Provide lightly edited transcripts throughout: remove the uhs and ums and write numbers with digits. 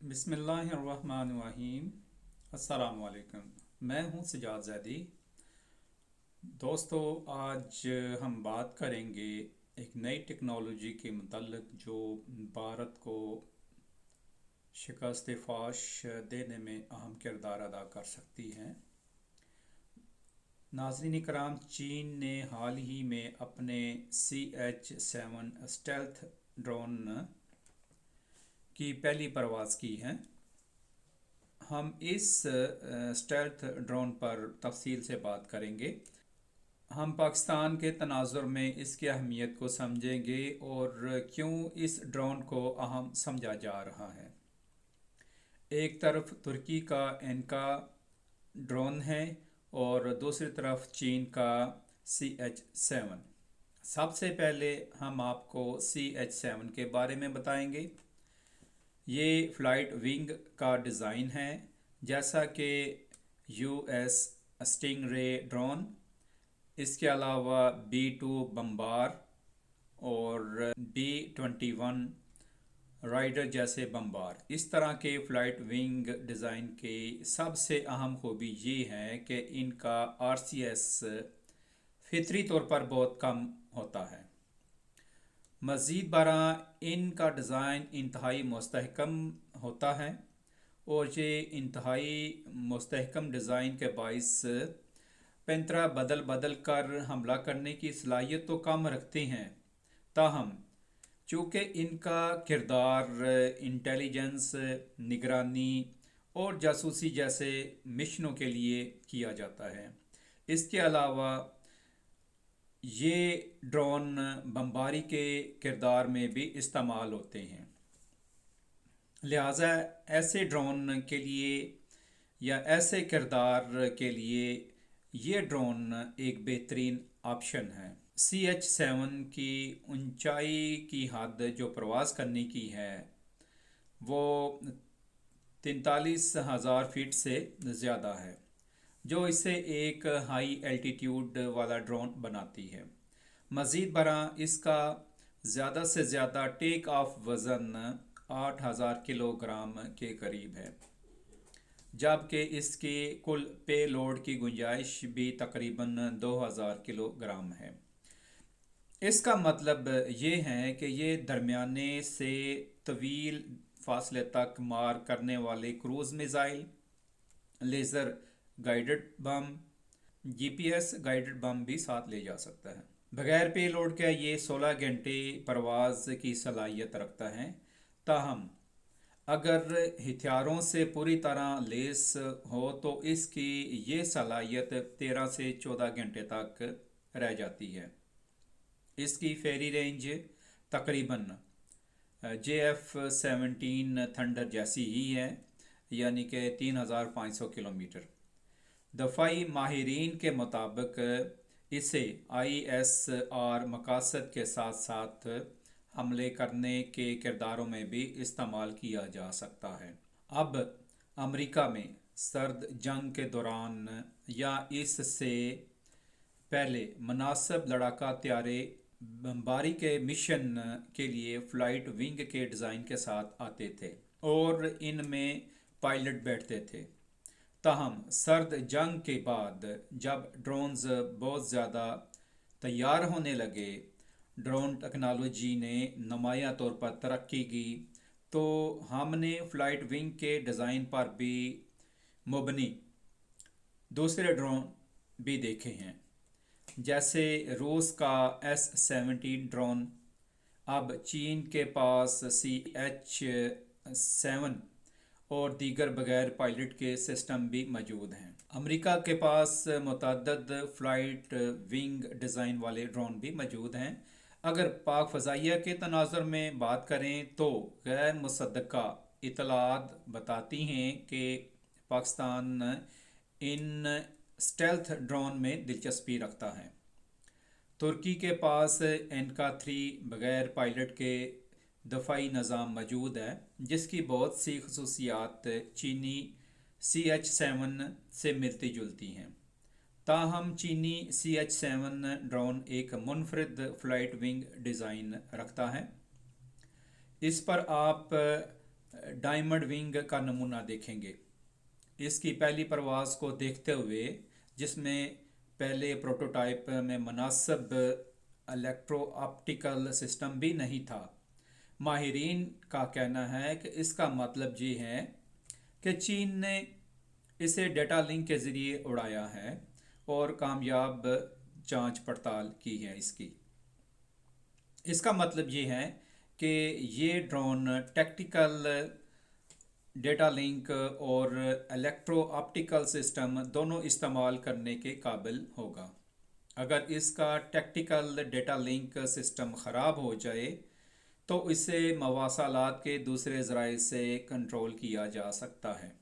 بسم اللہ الرحمن الرحیم۔ السلام علیکم۔ میں ہوں سجاد زیدی۔ دوستو، آج ہم بات کریں گے ایک نئی ٹیکنالوجی کے متعلق جو بھارت کو شکست فاش دینے میں اہم کردار ادا کر سکتی ہیں۔ ناظرین کرام، چین نے حال ہی میں اپنے CH-7 اسٹیلتھ ڈرون کی پہلی پرواز کی ہے۔ ہم اس اسٹیلتھ ڈرون پر تفصیل سے بات کریں گے۔ ہم پاکستان کے تناظر میں اس کی اہمیت کو سمجھیں گے اور کیوں اس ڈرون کو اہم سمجھا جا رہا ہے۔ ایک طرف ترکی کا اینکا ڈرون ہے اور دوسری طرف چین کا CH-7۔ سب سے پہلے ہم آپ کو CH-7 کے بارے میں بتائیں گے۔ یہ فلائٹ ونگ کا ڈیزائن ہے، جیسا کہ US اسٹنگ رے ڈرون، اس کے علاوہ B-2 بمبار اور B-21 رائڈر جیسے بمبار۔ اس طرح کے فلائٹ ونگ ڈیزائن کی سب سے اہم خوبی یہ ہے کہ ان کا RCS فطری طور پر بہت کم ہوتا ہے۔ مزید برآں ان کا ڈیزائن انتہائی مستحکم ہوتا ہے اور یہ انتہائی مستحکم ڈیزائن کے باعث پنترا بدل کر حملہ کرنے کی صلاحیت تو کم رکھتے ہیں، تاہم چونکہ ان کا کردار انٹیلیجنس، نگرانی اور جاسوسی جیسے مشنوں کے لیے کیا جاتا ہے۔ اس کے علاوہ یہ ڈرون بمباری کے کردار میں بھی استعمال ہوتے ہیں، لہٰذا ایسے ڈرون کے لیے یا ایسے کردار کے لیے یہ ڈرون ایک بہترین آپشن ہے۔ CH-7 کی اونچائی کی حد جو پرواز کرنے کی ہے وہ 43,000 فٹ سے زیادہ ہے، جو اسے ایک ہائی الٹیٹیوڈ والا ڈرون بناتی ہے۔ مزید برآں اس کا زیادہ سے زیادہ ٹیک آف وزن 8,000 کلو گرام کے قریب ہے، جبکہ اس کی کل پے لوڈ کی گنجائش بھی تقریباً 2,000 کلو گرام ہے۔ اس کا مطلب یہ ہے کہ یہ درمیانے سے طویل فاصلے تک مار کرنے والے کروز میزائل، لیزر گائیڈڈ بم، GPS گائیڈڈ بم بھی ساتھ لے جا سکتا ہے۔ بغیر پے لوڈ کے یہ 16 گھنٹے پرواز کی صلاحیت رکھتا ہے، تاہم اگر ہتھیاروں سے پوری طرح لیس ہو تو اس کی یہ صلاحیت 13 سے 14 گھنٹے تک رہ جاتی ہے۔ اس کی فیری رینج تقریباً JF-17 تھنڈر جیسی ہی ہے، یعنی کہ 3,500 کلومیٹر۔ دفاعی ماہرین کے مطابق اسے ISR مقاصد کے ساتھ ساتھ حملے کرنے کے کرداروں میں بھی استعمال کیا جا سکتا ہے۔ اب امریکہ میں سرد جنگ کے دوران یا اس سے پہلے مناسب لڑاکا طیارے بمباری کے مشن کے لیے فلائٹ ونگ کے ڈیزائن کے ساتھ آتے تھے اور ان میں پائلٹ بیٹھتے تھے، تاہم سرد جنگ کے بعد جب ڈرونز بہت زیادہ تیار ہونے لگے، ڈرون ٹیکنالوجی نے نمایاں طور پر ترقی کی، تو ہم نے فلائٹ ونگ کے ڈیزائن پر بھی مبنی دوسرے ڈرون بھی دیکھے ہیں، جیسے روس کا S-17 ڈرون۔ اب چین کے پاس CH-7 اور دیگر بغیر پائلٹ کے سسٹم بھی موجود ہیں۔ امریکہ کے پاس متعدد فلائٹ ونگ ڈیزائن والے ڈرون بھی موجود ہیں۔ اگر پاک فضائیہ کے تناظر میں بات کریں تو غیر مصدقہ اطلاعات بتاتی ہیں کہ پاکستان ان اسٹیلتھ ڈرون میں دلچسپی رکھتا ہے۔ ترکی کے پاس اینکا 3 بغیر پائلٹ کے دفاعی نظام موجود ہے، جس کی بہت سی خصوصیات چینی CH-7 سے ملتی جلتی ہیں، تاہم چینی CH-7 ڈرون ایک منفرد فلائٹ ونگ ڈیزائن رکھتا ہے۔ اس پر آپ डायमंड विंग का नमूना देखेंगे। इसकी पहली परवाज़ को देखते हुए, जिसमें पहले प्रोटोटाइप में मुनासिब इलेक्ट्रो ऑप्टिकल सिस्टम भी नहीं था, माहिरीन का कहना है कि इसका मतलब ये है कि चीन ने इसे डेटा लिंक के ज़रिए उड़ाया है और कामयाब जांच पड़ताल की है इसकी। इसका मतलब ये है कि ये ड्रोन टैक्टिकल डेटा लिंक और इलेक्ट्रो ऑप्टिकल सिस्टम दोनों इस्तेमाल करने के काबिल होगा। अगर इसका टैक्टिकल डेटा लिंक सिस्टम ख़राब हो जाए तो इसे मवासालात के दूसरे ज़राए से कंट्रोल किया जा सकता है।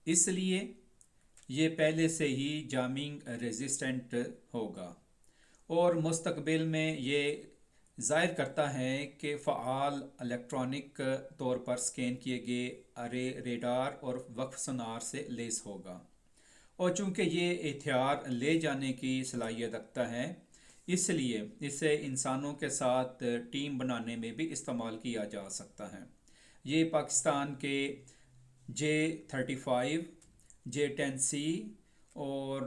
इसलिए ये पहले से ही जामिंग रेजिस्टेंट होगा और मुस्तकबिल में ये ज़ाहिर करता है कि फ़आल इलेक्ट्रॉनिक तौर पर स्कैन किए गए अरे रेडार और वक्फ सोनार से लेस होगा। और चूँकि ये हथियार ले जाने की सलाहियत रखता है, इसलिए इसे इंसानों के साथ टीम बनाने में भी इस्तेमाल किया जा सकता है। ये पाकिस्तान के J-35, J-10C और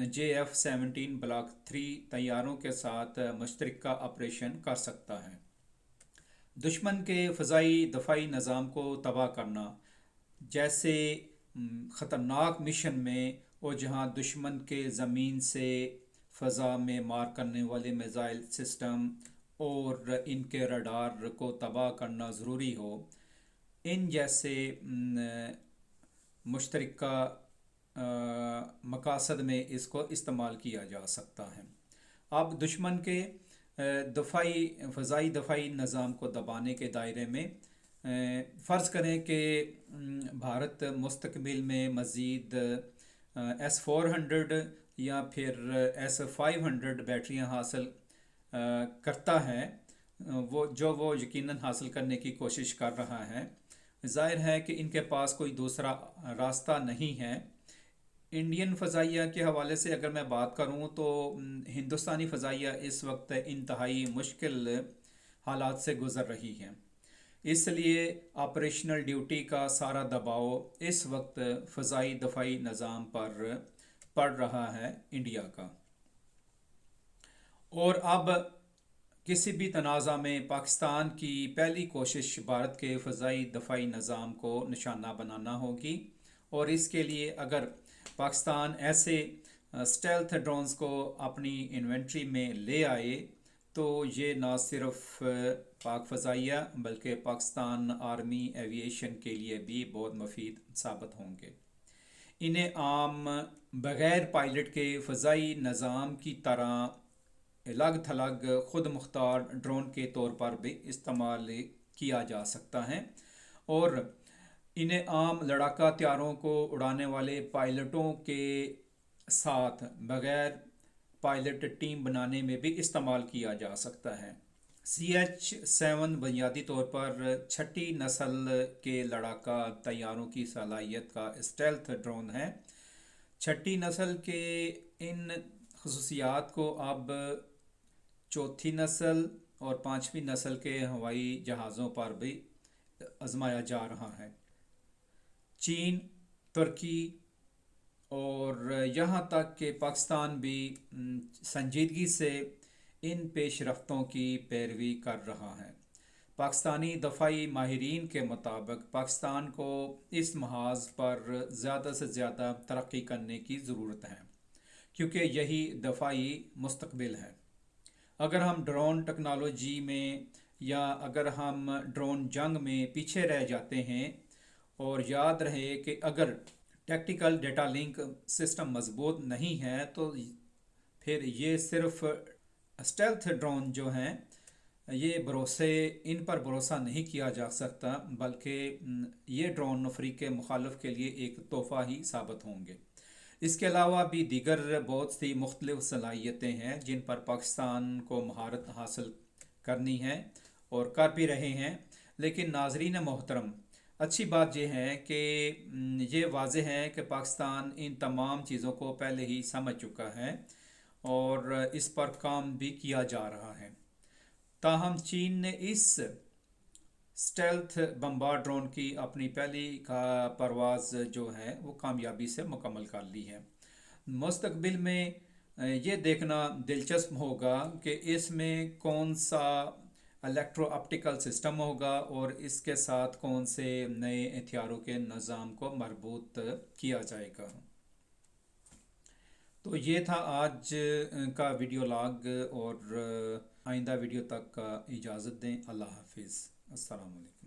JF-17 ब्लॉक 3 तैयारों के साथ मुश्तरका ऑपरेशन कर सकता है। दुश्मन के फ़ज़ाई दफ़ाई निज़ाम को तबाह करना जैसे ख़तरनाक मिशन में, और जहां दुश्मन के ज़मीन से फ़ज़ा में मार करने वाले मिसाइल सिस्टम और इनके रडार को तबाह करना ज़रूरी हो, इन जैसे मुश्तरका मकासद में इसको इस्तेमाल किया जा सकता है। अब दुश्मन के फ़ज़ाई दफ़ाई निज़ाम को दबाने के दायरे में फ़र्ज़ करें कि भारत मुस्तकबिल में मज़ीद S-400 या फिर S-500 बैटरियां हासिल करता है, वो यकीनन हासिल करने की कोशिश कर रहा है। ज़ाहिर है कि इनके पास कोई दूसरा रास्ता नहीं है। इंडियन फ़ज़ाइया के हवाले से अगर मैं बात करूं तो हिंदुस्तानी फ़ज़ाइया इस वक्त इंतहाई मुश्किल हालात से गुज़र रही हैं, इसलिए ऑपरेशनल ड्यूटी का सारा दबाव इस वक्त फ़ज़ाई दफ़ाई निज़ाम पर पड़ रहा है इंडिया का। और अब किसी भी तनाज़ा में पाकिस्तान की पहली कोशिश भारत के फ़ज़ाई दफ़ाई निज़ाम को निशाना बनाना होगी, और इसके लिए अगर पाकिस्तान ऐसे स्टेल्थ ड्रोन्स को अपनी इन्वेंट्री में ले आए तो ये ना सिर्फ पाक फ़ज़ाइया बल्कि पाकिस्तान आर्मी एविएशन के लिए भी बहुत मुफीद साबित होंगे। इन्हें आम बग़ैर पायलट के फ़ज़ाई निज़ाम की तरह अलग थलग ख़ुद मुख्तार ड्रोन के तौर पर भी इस्तेमाल किया जा सकता है, और इन्हें आम लड़ाका हथियारों को उड़ाने वाले पायलटों के साथ बग़ैर पायलट टीम बनाने में भी इस्तेमाल किया जा सकता है। CH-7 बुनियादी तौर पर छठी नस्ल के लड़ाका तैयारों की सलाहियत का स्टेल्थ ड्रोन है। छठी नस्ल के इन खसूसियात को अब चौथी नस्ल और पाँचवीं नस्ल के हवाई जहाज़ों पर भी आजमाया जा रहा है। चीन, तुर्की और यहाँ तक कि पाकिस्तान भी संजीदगी से इन पेशरफ्तों की पैरवी कर रहा है। पाकिस्तानी दफ़ाई माहिरीन के मुताबिक पाकिस्तान को इस महाज पर ज़्यादा से ज़्यादा तरक्की करने की ज़रूरत है, क्योंकि यही दफ़ाई मुस्तकबिल है। अगर हम ड्रोन टेक्नोलॉजी में या अगर हम ड्रोन जंग में पीछे रह जाते हैं, और याद रहे कि अगर टैक्टिकल डेटा लिंक सिस्टम मजबूत नहीं है तो फिर ये सिर्फ स्टेल्थ ड्रोन जो हैं इन पर भरोसा नहीं किया जा सकता, बल्कि ये ड्रोन अफ्रीकी मुखालिफ के लिए एक तोहफ़ा ही साबित होंगे। इसके अलावा भी दीगर बहुत सी मुख्तलिफ सलाहियतें हैं जिन पर पाकिस्तान को महारत हासिल करनी है और कर भी रहे हैं। लेकिन नाज़रीन मोहतरम, अच्छी बात यह है कि ये वाज़ेह है कि पाकिस्तान इन तमाम चीज़ों को पहले ही समझ चुका है और इस पर काम भी किया जा रहा है। ताहम चीन ने इस اسٹیلتھ بمبار ڈرون کی اپنی پہلی کا پرواز جو ہے وہ کامیابی سے مکمل کر لی ہے۔ مستقبل میں یہ دیکھنا دلچسپ ہوگا کہ اس میں کون سا الیکٹرو آپٹیکل سسٹم ہوگا اور اس کے ساتھ کون سے نئے ہتھیاروں کے نظام کو مربوط کیا جائے گا۔ تو یہ تھا آج کا ویڈیو لاگ، اور آئندہ ویڈیو تک کا اجازت دیں۔ اللہ حافظ، السلام علیکم۔